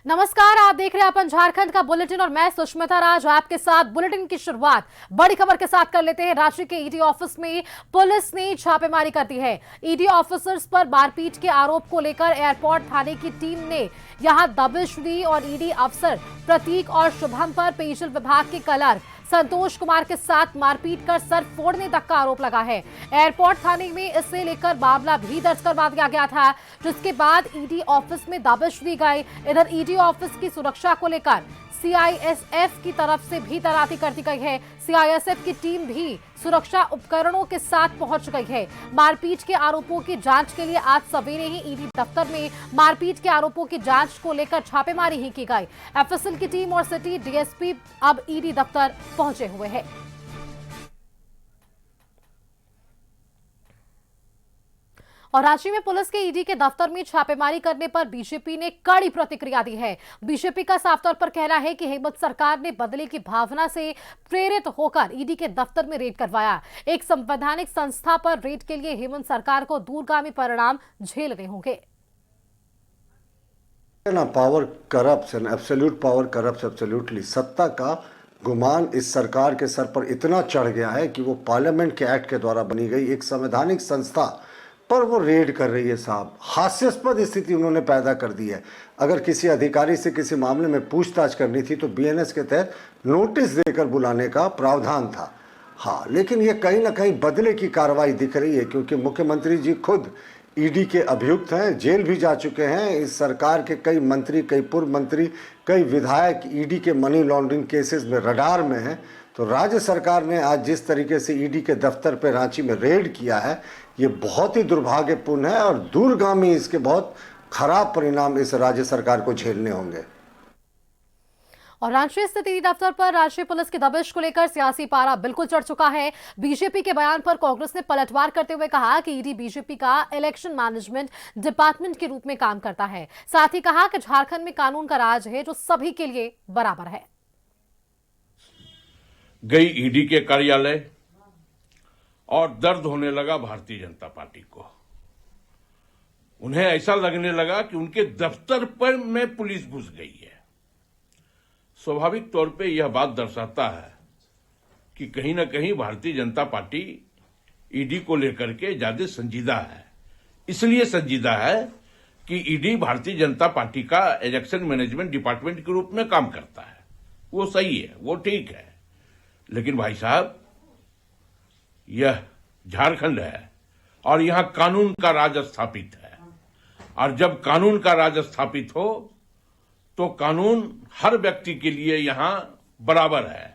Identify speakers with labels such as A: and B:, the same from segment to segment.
A: नमस्कार, आप देख रहे हैं अपन झारखंड का बुलेटिन और मैं सुष्मिता राज आपके साथ। बुलेटिन की शुरुआत बड़ी खबर के साथ कर लेते हैं। रांची के ईडी ऑफिस में पुलिस ने छापेमारी कर दी है। ईडी ऑफिसर्स पर मारपीट के आरोप को लेकर एयरपोर्ट थाने की टीम ने यहां दबिश दी और ईडी अफसर प्रतीक और शुभम पर पेयजल विभाग के क्लर्क संतोष कुमार के साथ मारपीट कर सर फोड़ने तक का आरोप लगा है। एयरपोर्ट थाने में इसे लेकर मामला भी दर्ज करवा दिया गया था, जिसके बाद ईडी ऑफिस में दबिश दी गई। इधर ईडी ऑफिस की सुरक्षा को लेकर सीआईएसएफ की तरफ से भी तैनाती कर दी गई है। सीआईएसएफ की टीम भी सुरक्षा उपकरणों के साथ पहुंच गई है। मारपीट के आरोपों की जांच के लिए आज सवेरे ही ईडी दफ्तर में मारपीट के आरोपों की जांच को लेकर छापेमारी ही की गई। एफएसएल की टीम और सिटी डीएसपी अब ईडी दफ्तर पहुंचे हुए हैं। और रांची में पुलिस के ईडी के दफ्तर में छापेमारी करने पर बीजेपी ने कड़ी प्रतिक्रिया दी है। बीजेपी का साफ तौर पर कहना है कि हेमंत सरकार ने बदले की भावना से प्रेरित होकर ईडी के दफ्तर में रेड करवाया। एक संवैधानिक संस्था पर रेड के लिए हेमंत सरकार को दूरगामी परिणाम झेलने होंगे।
B: Power corrupts and absolute power corrupts absolutely. सत्ता का गुमान इस सरकार के सर पर इतना चढ़ गया है कि वो पार्लियामेंट के एक्ट के द्वारा बनी गई एक संवैधानिक संस्था पर वो रेड कर रही है। साहब, हास्यास्पद स्थिति उन्होंने पैदा कर दी है। अगर किसी अधिकारी से किसी मामले में पूछताछ करनी थी तो बीएनएस के तहत नोटिस देकर बुलाने का प्रावधान था। हाँ, लेकिन ये कहीं ना कहीं बदले की कार्रवाई दिख रही है, क्योंकि मुख्यमंत्री जी खुद ईडी के अभियुक्त हैं, जेल भी जा चुके हैं। इस सरकार के कई मंत्री, कई पूर्व मंत्री, कई विधायक ईडी के मनी लॉन्ड्रिंग केसेस में रडार में हैं। तो राज्य सरकार ने आज जिस तरीके से ईडी के दफ्तर पर रांची में रेड किया है, ये बहुत ही दुर्भाग्यपूर्ण है और दूरगामी इसके बहुत खराब परिणाम इस राज्य सरकार को झेलने होंगे।
A: और रांची स्थित ईडी दफ्तर पर राष्ट्रीय पुलिस की दबिश को लेकर सियासी पारा बिल्कुल चढ़ चुका है। बीजेपी के बयान पर कांग्रेस ने पलटवार करते हुए कहा कि ईडी बीजेपी का इलेक्शन मैनेजमेंट डिपार्टमेंट के रूप में काम करता है। साथ ही कहा कि झारखंड में कानून का राज है जो सभी के लिए बराबर है।
C: गई ईडी के कार्यालय और दर्द होने लगा भारतीय जनता पार्टी को। उन्हें ऐसा लगने लगा कि उनके दफ्तर पर में पुलिस घुस गई है। स्वाभाविक तौर पे यह बात दर्शाता है कि कहीं ना कहीं भारतीय जनता पार्टी ईडी को लेकर के ज्यादा संजीदा है। इसलिए संजीदा है कि ईडी भारतीय जनता पार्टी का इलेक्शन मैनेजमेंट डिपार्टमेंट के रूप में काम करता है। वो सही है, वो ठीक है, लेकिन भाई साहब, यह झारखंड है और यहां कानून का राज स्थापित है। और जब कानून का राज स्थापित हो तो कानून हर व्यक्ति के लिए यहां बराबर है।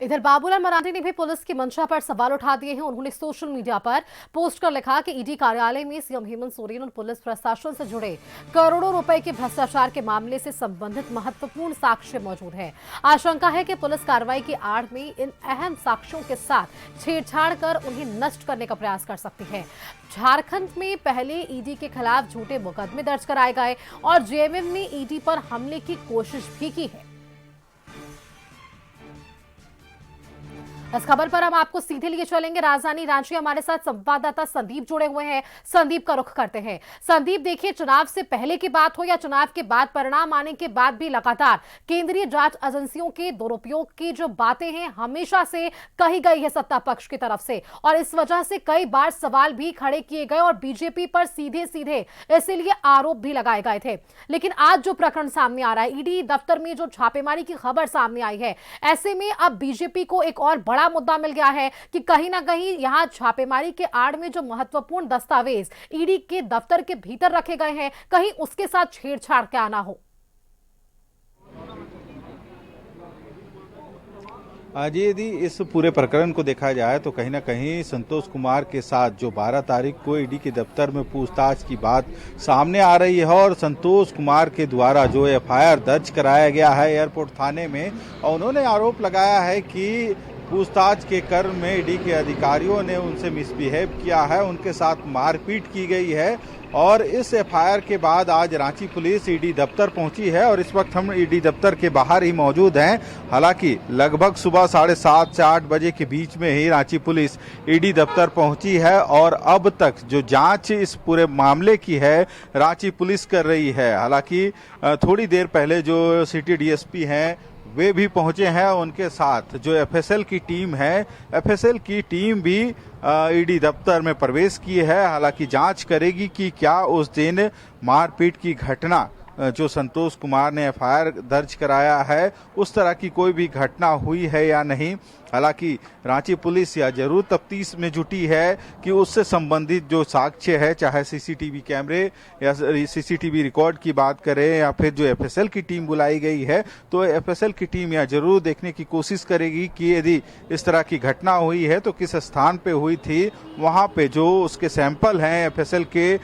A: इधर बाबूलाल मरांडी ने भी पुलिस की मंशा पर सवाल उठा दिए हैं। उन्होंने सोशल मीडिया पर पोस्ट कर लिखा कि ईडी कार्यालय में सीएम हेमंत सोरेन और पुलिस प्रशासन से जुड़े करोड़ों रुपए के भ्रष्टाचार के मामले से संबंधित महत्वपूर्ण साक्ष्य मौजूद है। आशंका है कि पुलिस कार्रवाई की आड़ में इन अहम साक्ष्यों के साथ छेड़छाड़ कर उन्हें नष्ट करने का प्रयास कर सकती है। झारखंड में पहले ईडी के खिलाफ झूठे मुकदमे दर्ज कराए गए और जेएमएम ने ईडी पर हमले की कोशिश भी की है। इस खबर पर हम आपको सीधे लिए चलेंगे राजधानी रांची। हमारे साथ संवाददाता संदीप जुड़े हुए हैं। संदीप का रुख करते हैं। संदीप, देखिए, चुनाव से पहले की बात हो या चुनाव के बाद, परिणाम आने के बाद भी लगातार केंद्रीय जांच एजेंसियों के दुरुपयोग की जो बातें हैं हमेशा से कही गई है सत्ता पक्ष की तरफ से, और इस वजह से कई बार सवाल भी खड़े किए गए और बीजेपी पर सीधे सीधे इसीलिए आरोप भी लगाए गए थे। लेकिन आज जो प्रकरण सामने आ रहा है, ईडी दफ्तर में जो छापेमारी की खबर सामने आई है, ऐसे में अब बीजेपी को एक और बड़ा मुद्दा मिल गया है कि कहीं ना कहीं यहां छापेमारी के आड़ में जो महत्वपूर्ण दस्तावेज ईडी के दफ्तर के भीतर रखे गए हैं, कहीं उसके साथ छेड़छाड़ क्या ना हो।
D: जी, यदि इस पूरे प्रकरण को देखा जाए तो कहीं ना कहीं संतोष कुमार के साथ जो 12 तारीख को ईडी के दफ्तर में पूछताछ की बात सामने आ रही है और संतोष कुमार के द्वारा जो एफआईआर दर्ज कराया गया है एयरपोर्ट थाने में, और उन्होंने आरोप लगाया है कि पूछताछ के क्रम में ईडी के अधिकारियों ने उनसे मिसबिहेव किया है, उनके साथ मारपीट की गई है और इस एफआईआर के बाद आज रांची पुलिस ईडी दफ्तर पहुंची है और इस वक्त हम ईडी दफ्तर के बाहर ही मौजूद हैं। हालांकि लगभग सुबह 7:30 से 8 बजे के बीच में ही रांची पुलिस ईडी दफ्तर पहुंची है और अब तक जो जांच इस पूरे मामले की है रांची पुलिस कर रही है। हालांकि थोड़ी देर पहले जो सिटी डीएसपी हैं वे भी पहुंचे हैं, उनके साथ जो एफएसएल की टीम है, एफएसएल की टीम भी ईडी दफ्तर में प्रवेश की है। हालांकि जांच करेगी कि क्या उस दिन मारपीट की घटना जो संतोष कुमार ने एफआईआर दर्ज कराया है उस तरह की कोई भी घटना हुई है या नहीं। हालांकि रांची पुलिस यह जरूर तफ्तीश में जुटी है कि उससे संबंधित जो साक्ष्य है, चाहे सीसीटीवी कैमरे या सीसीटीवी रिकॉर्ड की बात करें या फिर जो एफएसएल की टीम बुलाई गई है, तो एफएसएल की टीम यह जरूर देखने की कोशिश करेगी कि यदि इस तरह की घटना हुई है तो किस स्थान पे हुई थी, वहां पे जो उसके सैंपल हैं एफएसएल के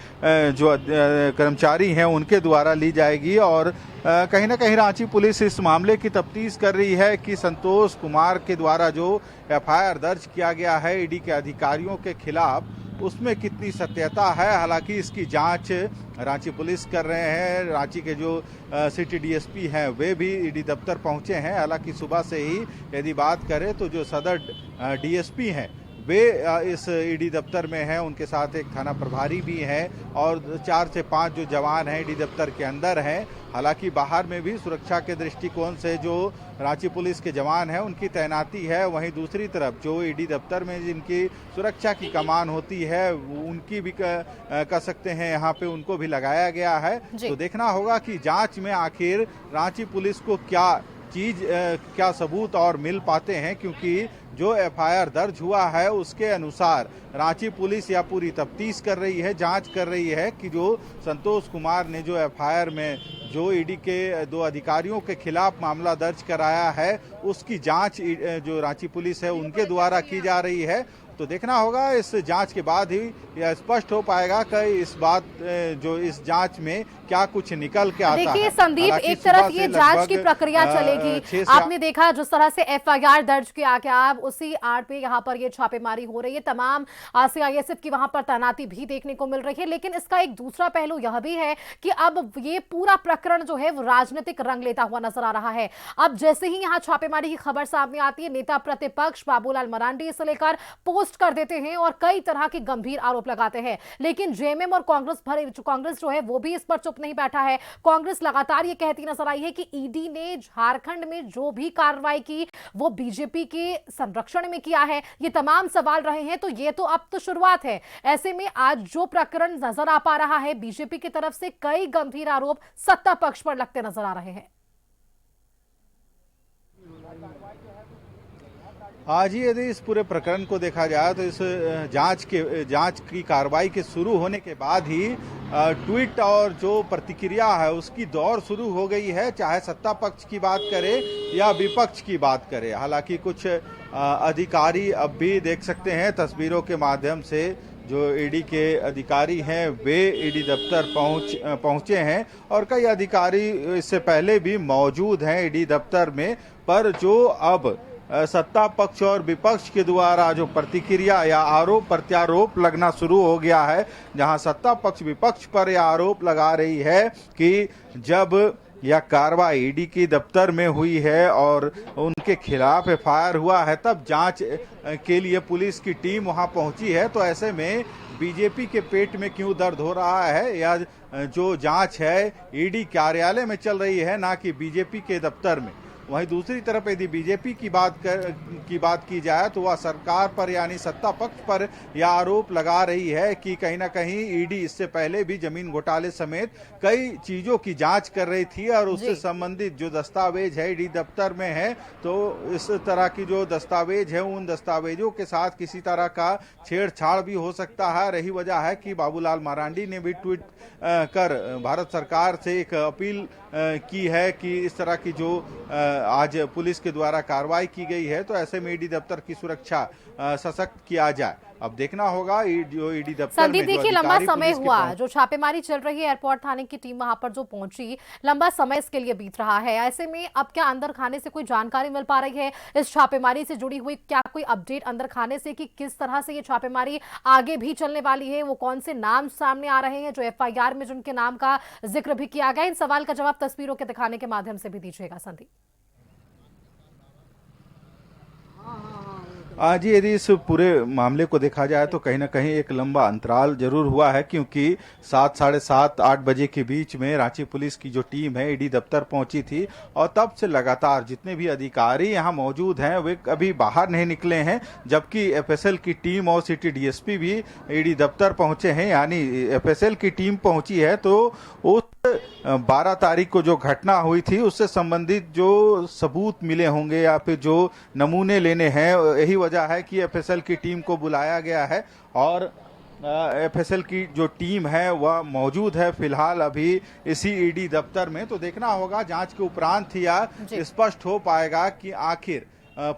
D: जो कर्मचारी हैं उनके द्वारा ली जाएगी। और कहीं ना कहीं रांची पुलिस इस मामले की तफ्तीश कर रही है कि संतोष कुमार के द्वारा जो एफआईआर दर्ज किया गया है ईडी के अधिकारियों के खिलाफ उसमें कितनी सत्यता है। हालांकि इसकी जांच रांची पुलिस कर रहे हैं। रांची के जो सिटी डीएसपी हैं वे भी ईडी दफ्तर पहुंचे हैं। हालांकि सुबह से ही यदि बात करें तो जो सदर डीएसपी हैं वे इस ईडी दफ्तर में हैं, उनके साथ एक थाना प्रभारी भी हैं और 4 से 5 जो जवान हैं ईडी दफ्तर के अंदर हैं। हालांकि बाहर में भी सुरक्षा के दृष्टिकोण से जो रांची पुलिस के जवान हैं उनकी तैनाती है। वहीं दूसरी तरफ जो ईडी दफ्तर में जिनकी सुरक्षा की कमान होती है उनकी भी कह सकते हैं यहाँ पे उनको भी लगाया गया है। तो देखना होगा कि जांच में आखिर रांची पुलिस को क्या सबूत और मिल पाते हैं, क्योंकि जो एफआईआर दर्ज हुआ है उसके अनुसार रांची पुलिस या पूरी तफ्तीश कर रही है, जांच कर रही है कि जो संतोष कुमार ने जो एफआईआर में जो ईडी के 2 अधिकारियों के खिलाफ मामला दर्ज कराया है उसकी जांच जो रांची पुलिस है उनके द्वारा की जा रही है। तो देखना होगा इस जांच के बाद ही यह स्पष्ट हो पाएगा कि इस बात जो इस जांच में क्या कुछ निकल के आता है।
A: देखिए संदीप, एक तरफ ये जांच की प्रक्रिया चलेगी। आपने देखा जिस तरह से एफआईआर दर्ज किया गया, उसी आड़ पे यहाँ पर ये छापेमारी हो रही है, तमाम सीआईएसएफ की वहां पर तैनाती भी देखने को मिल रही है। लेकिन इसका एक दूसरा पहलू यह भी है कि अब ये पूरा प्रकरण जो है वो राजनीतिक रंग लेता हुआ नजर आ रहा है। अब जैसे ही यहाँ छापेमारी की खबर सामने आती है, नेता प्रतिपक्ष बाबूलाल मरांडी इसे लेकर पोस्ट कर देते हैं और कई तरह के गंभीर आरोप लगाते हैं। लेकिन जेएमएम और कांग्रेस जो है वो भी इस पर चुप नहीं बैठा है। कांग्रेस लगातार ये कहती नजर आई है कि ईडी ने झारखंड में जो भी कार्रवाई की वो बीजेपी के संरक्षण में किया है। ये तमाम सवाल रहे हैं, तो ये तो अब तो शुरुआत है। ऐसे में आज जो प्रकरण नजर आ पा रहा है, बीजेपी की तरफ से कई गंभीर आरोप सत्ता पक्ष पर लगते नजर आ रहे हैं।
D: आज ही यदि इस पूरे प्रकरण को देखा जाए तो इस जांच की कार्रवाई के शुरू होने के बाद ही ट्वीट और जो प्रतिक्रिया है उसकी दौड़ शुरू हो गई है, चाहे सत्ता पक्ष की बात करें या विपक्ष की बात करें। हालांकि कुछ अधिकारी अब भी देख सकते हैं तस्वीरों के माध्यम से, जो ईडी के अधिकारी हैं वे ईडी दफ्तर पहुंचे हैं और कई अधिकारी इससे पहले भी मौजूद हैं ईडी दफ्तर में। पर जो अब सत्ता पक्ष और विपक्ष के द्वारा जो प्रतिक्रिया या आरोप प्रत्यारोप लगना शुरू हो गया है, जहां सत्ता पक्ष विपक्ष पर यह आरोप लगा रही है कि जब यह कार्रवाई ईडी की दफ्तर में हुई है और उनके खिलाफ एफआईआर हुआ है तब जांच के लिए पुलिस की टीम वहां पहुंची है, तो ऐसे में बीजेपी के पेट में क्यों दर्द हो रहा है, या जो जांच है ईडी कार्यालय में चल रही है ना कि बीजेपी के दफ्तर में। वहीं दूसरी तरफ यदि बीजेपी की बात की जाए तो वह सरकार पर यानी सत्ता पक्ष पर यह आरोप लगा रही है कि कहीं ना कहीं ईडी इससे पहले भी जमीन घोटाले समेत कई चीजों की जांच कर रही थी और उससे संबंधित जो दस्तावेज है ईडी दफ्तर में है, तो इस तरह की जो दस्तावेज है उन दस्तावेजों के साथ किसी तरह का छेड़छाड़ भी हो सकता है। रही वजह है कि बाबूलाल मरांडी ने भी ट्वीट कर भारत सरकार से एक अपील की है कि इस तरह की जो आज पुलिस के द्वारा कार्रवाई की गई है तो ऐसे में ईडी दफ्तर की सुरक्षा सशक्त किया जाए। अब देखना होगा जो ईडी दफ्तर
A: संदीप
D: में जो
A: देखिए, लंबा
D: अधिकारी
A: समय
D: पुलिस के
A: हुआ जो छापेमारी चल रही है, एयरपोर्ट थाने की टीम वहां पर जो पहुंची, लंबा समय इसके लिए बीत रहा है। ऐसे में अब क्या अंदर खाने से कोई जानकारी मिल पा रही है इस छापेमारी से जुड़ी हुई? क्या कोई अपडेट अंदर खाने से कि किस तरह से ये छापेमारी आगे भी चलने वाली है? वो कौन से नाम सामने आ रहे हैं जो एफआईआर में जिनके नाम का जिक्र भी किया गया? इन सवाल का जवाब तस्वीरों के दिखाने के माध्यम से भी दीजिएगा संदीप।
D: आज यदि इस पूरे मामले को देखा जाए तो कहीं ना कहीं एक लंबा अंतराल जरूर हुआ है, क्योंकि 7, साढ़े 7, 8 बजे के बीच में रांची पुलिस की जो टीम है ईडी दफ्तर पहुंची थी और तब से लगातार जितने भी अधिकारी यहां मौजूद हैं वे अभी बाहर नहीं निकले हैं, जबकि एफएसएल की टीम और सिटी डीएसपी भी ईडी दफ्तर पहुंचे हैं। यानी एफएसएल की टीम पहुंची है तो उस 12 तारीख को जो घटना हुई थी उससे संबंधित जो सबूत मिले होंगे या फिर जो नमूने लेने हैं, यही वजह है कि एफएसएल की टीम को बुलाया गया है और एफएसएल की जो टीम है वह मौजूद है फिलहाल अभी इसी ईडी दफ्तर में। तो देखना होगा जांच के उपरांत ही स्पष्ट हो पाएगा कि आखिर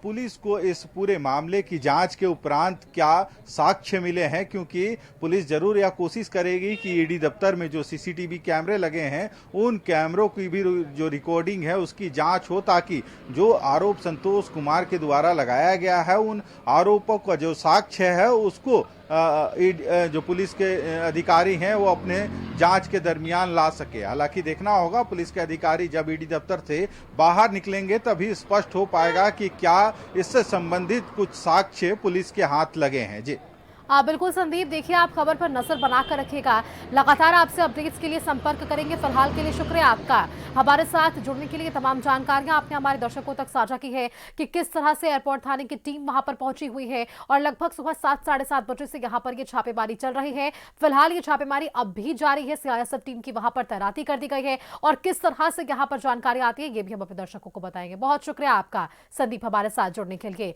D: पुलिस को इस पूरे मामले की जांच के उपरांत क्या साक्ष्य मिले हैं, क्योंकि पुलिस जरूर यह कोशिश करेगी कि ईडी दफ्तर में जो सीसीटीवी कैमरे लगे हैं उन कैमरों की भी जो रिकॉर्डिंग है उसकी जांच हो, ताकि जो आरोप संतोष कुमार के द्वारा लगाया गया है उन आरोपों का जो साक्ष्य है उसको जो पुलिस के अधिकारी हैं वो अपने जांच के दरमियान ला सके। हालांकि देखना होगा पुलिस के अधिकारी जब ईडी दफ्तर से बाहर निकलेंगे तभी स्पष्ट हो पाएगा कि क्या इससे संबंधित कुछ साक्ष्य पुलिस के हाथ लगे हैं। जी
A: बिल्कुल संदीप, देखिए आप खबर पर नजर बनाकर रखिएगा, लगातार आपसे अपडेट्स के लिए संपर्क करेंगे। फिलहाल के लिए शुक्रिया आपका हमारे साथ जुड़ने के लिए। तमाम जानकारियां आपने हमारे दर्शकों तक साझा की है कि किस तरह से एयरपोर्ट थाने की टीम वहां पर पहुंची हुई है और लगभग सुबह 7, साढ़े 7 बजे से यहां पर ये छापेमारी चल रही है। फिलहाल ये छापेमारी अब भी जारी है, सीआईएसएफ टीम की वहां पर तैनाती कर दी गई है और किस तरह से यहां पर जानकारी आती है ये भी हम अपने दर्शकों को बताएंगे। बहुत शुक्रिया आपका संदीप हमारे साथ जुड़ने के लिए।